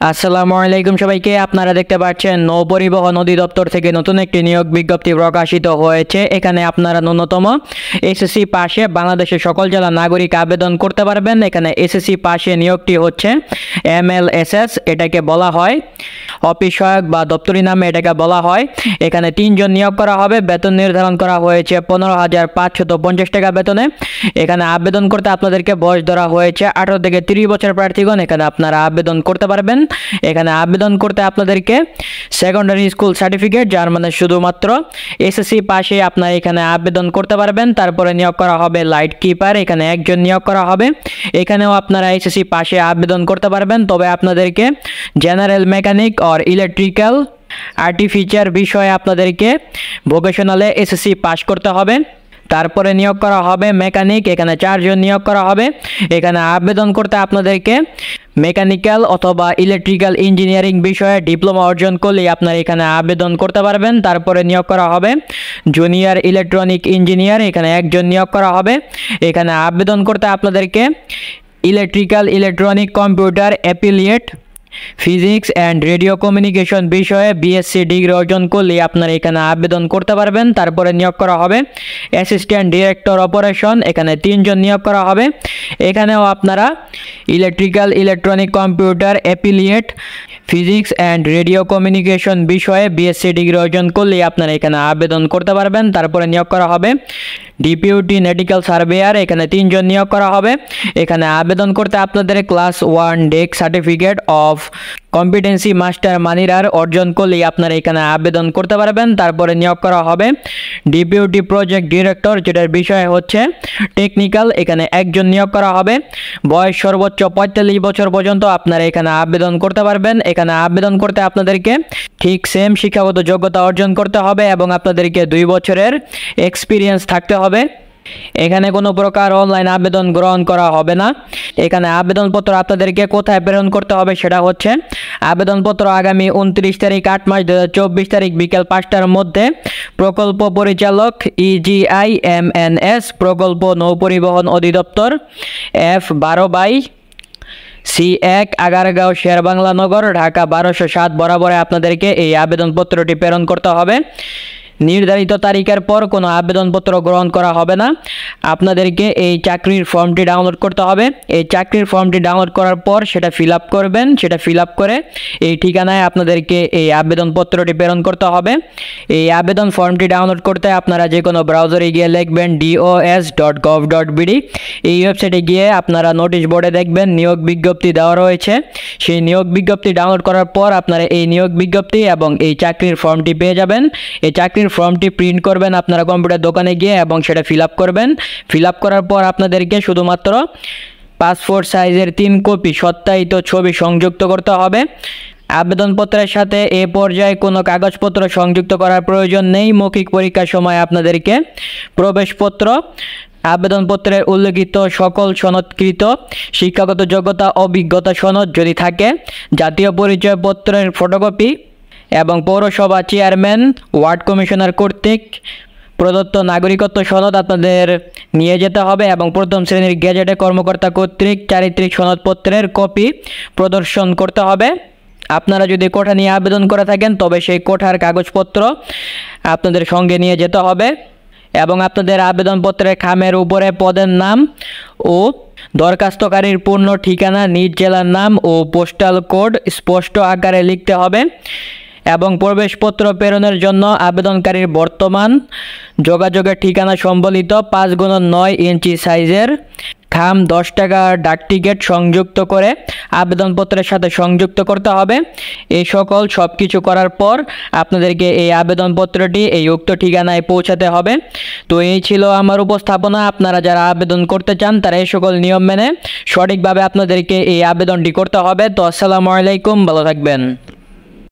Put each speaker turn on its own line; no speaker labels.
আসসালামু আলাইকুম সবাইকে। আপনারা দেখতে পাচ্ছেন নৌ পরিবহন অধিদপ্তর থেকে নতুন একটি নিয়োগ বিজ্ঞপ্তি প্রকাশিত হয়েছে। এখানে আপনারা ন্যূনতম এসএসসি পাশে বাংলাদেশের সকল জেলা নাগরিক আবেদন করতে পারবেন। এখানে এসএসসি পাশে নিয়োগটি হচ্ছে MLSS, এটাকে বলা হয় অফিস সহায়ক বা দপ্তরি নামে এটাকে বলা হয়। এখানে 3 জন নিয়োগ করা হবে। বেতন নির্ধারণ করা হয়েছে 15,550 টাকা বেতনে। এখানে আবেদন করতে আপনাদেরকে বয়স ধরা হয়েছে 18 থেকে 30 বছর প্রার্থীগণ এখানে আপনারা আবেদন করতে পারবেন। এখানে আবেদন করতে আপনাদেরকে সেকেন্ডারি স্কুল সার্টিফিকেট, যার মানে শুধুমাত্র এসএসসি পাশে আপনারা এখানে আবেদন করতে পারবেন। তারপরে নিয়োগ করা হবে লাইট কিপার, এখানে 1 জন নিয়োগ করা হবে। এখানেও আপনারা এসএসসি পাশে আবেদন করতে পারবেন, তবে আপনাদেরকে জেনারেল মেকানিক আর ইলেকট্রিক্যাল আর্টিফিচার বিষয়ে আপনাদেরকে ভোকেশনালে এসএসসি পাস করতে হবে। তারপরে নিয়োগ করা হবে মেকানিক, এখানে 4 জন নিয়োগ করা হবে। এখানে আবেদন করতে আপনাদেরকে মেকানিক্যাল অথবা ইলেকট্রিক্যাল ইঞ্জিনিয়ারিং বিষয়ে ডিপ্লোমা অর্জন করলে আপনারা এখানে আবেদন করতে পারবেন। তারপরে নিয়োগ করা হবে জুনিয়র ইলেকট্রনিক ইঞ্জিনিয়ার, এখানে 1 জন নিয়োগ করা হবে। এখানে আবেদন করতে আপনাদেরকে electrical electronic computer affiliate physics and radio communication বিষয়ে বিএসসি ডিগ্রি অর্জন করলে আপনারা এখানে আবেদন করতে পারবেন। তারপরে নিয়োগ করা হবে অ্যাসিস্ট্যান্ট ডিরেক্টর অপারেশন, এখানে 3 জন নিয়োগ করা হবে। এখানেও আপনারা electrical electronic computer affiliate physics and radio communication বিষয়ে বিএসসি ডিগ্রি অর্জন করলে আপনারা এখানে আবেদন করতে পারবেন। তারপরে নিয়োগ করা হবে ডিপিউটি মেডিকেল সার্ভেয়ার, এখানে 3 জন নিয়োগ করা হবে। এখানে আবেদন করতে আপনাদের class 1 deck certificate of competency master মানিরার অর্জন করলেই আপনারা এখানে আবেদন করতে পারবেন। তারপরে নিয়োগ করা হবে ডিপিউটি প্রজেক্ট ডিরেক্টর, যেটার বিষয় হচ্ছে টেকনিক্যাল, এখানে 1 জন নিয়োগ করা হবে। বয়স সর্বোচ্চ 45 বছর পর্যন্ত আপনারা এখানে আবেদন করতে পারবেন। এখানে আবেদন করতে আপনাদেরকে ঠিক সেম শিক্ষাগত যোগ্যতা অর্জন করতে হবে এবং আপনাদেরকে 2 বছরের এক্সপিরিয়েন্স থাকতে হবে। এখানে কোনো প্রকার অনলাইন আবেদন গ্রহণ করা হবে না। এখানে আবেদনপত্র আপনাদেরকে কোথায় প্রেরণ করতে হবে সেটা হচ্ছে আবেদনপত্র আগামী 29 তারিখ 8 মাস 2024 তারিখ বিকেল 5টার মধ্যে প্রকল্প পরিচালক EGIMNS প্রকল্প নৌপরিবহন অধিদপ্তর F12/C1 আগারগাঁও শেরবাংলা নগর ঢাকা 1207 বরাবরে আপনাদেরকে এই আবেদনপত্রটি প্রেরণ করতে হবে। নির্ধারিত তারিখের পর কোনো আবেদনপত্র গ্রহণ করা হবে না। আপনাদেরকে এই চাকরির ফর্মটি ডাউনলোড করতে হবে। এই চাকরির ফর্মটি ডাউনলোড করার পর সেটা ফিল আপ করবেন। সেটা ফিল আপ করে এই ঠিকানায় আপনাদেরকে এই আবেদনপত্রটি প্রেরণ করতে হবে। এই আবেদন ফর্মটি ডাউনলোড করতে আপনারা যে কোনো ব্রাউজারে গিয়ে লিখবেন dos.gov.bd। এই ওয়েবসাইটে গিয়ে আপনারা নোটিশ বোর্ডে দেখবেন নিয়োগ বিজ্ঞপ্তি দেওয়া রয়েছে। সেই নিয়োগ বিজ্ঞপ্তি ডাউনলোড করার পর আপনারা এই নিয়োগ বিজ্ঞপ্তি এবং এই চাকরির ফর্মটি পেয়ে যাবেন। এই চাকরির ফর্মটি প্রিন্ট করবেন আপনারা কম্পিউটার দোকানে গিয়ে এবং সেটা ফিল আপ করবেন। ফিল আপ করার পর আপনাদেরকে শুধুমাত্র পাসপোর্ট সাইজের 3 কপি সত্যায়িত ছবি সংযুক্ত করতে হবে। আবেদনপত্রের সাথে এ পর্যায়ে কোনো কাগজপত্র সংযুক্ত করার প্রয়োজন নেই। মৌখিক পরীক্ষার সময় আপনাদেরকে প্রবেশপত্র, আবেদনপত্রের উল্লেখিত সকল সনদকৃত শিক্ষাগত যোগ্যতা অভিজ্ঞতা সনদ যদি থাকে, জাতীয় পরিচয়পত্রের ফটোকপি এবং পৌরসভা চেয়ারম্যান ওয়ার্ড কমিশনার কর্তৃক প্রদত্ত নাগরিকত্ব সনদ আপনাদের নিয়ে যেতে হবে এবং প্রথম শ্রেণীর গেজেটে কর্মকর্তা কর্তৃক চারিত্রিক সনদপত্রের কপি প্রদর্শন করতে হবে। আপনারা যদি কোঠা নিয়ে আবেদন করে থাকেন তবে সেই কোঠার কাগজপত্র আপনাদের সঙ্গে নিয়ে যেতে হবে এবং আপনাদের আবেদনপত্রের খামের উপরে পদের নাম ও দরখাস্তকারীর পূর্ণ ঠিকানা, নিজ জেলার নাম ও পোস্টাল কোড স্পষ্ট আকারে লিখতে হবে এবং প্রবেশপত্র প্রেরণের জন্য আবেদনকারীর বর্তমান যোগাযোগের ঠিকানা সম্বলিত 5x9 ইঞ্চি সাইজের খাম 10 টাকা ডাক টিকিট সংযুক্ত করে আবেদনপত্রের সাথে সংযুক্ত করতে হবে। এই সকল সব কিছু করার পর আপনাদেরকে এই আবেদনপত্রটি এই উক্ত ঠিকানায় পৌঁছাতে হবে। তো এই ছিল আমার উপস্থাপনা। আপনারা যারা আবেদন করতে চান তারা এই সকল নিয়ম মেনে সঠিকভাবে আপনাদেরকে এই আবেদনটি করতে হবে। তো আসসালামু আলাইকুম, ভালো থাকবেন।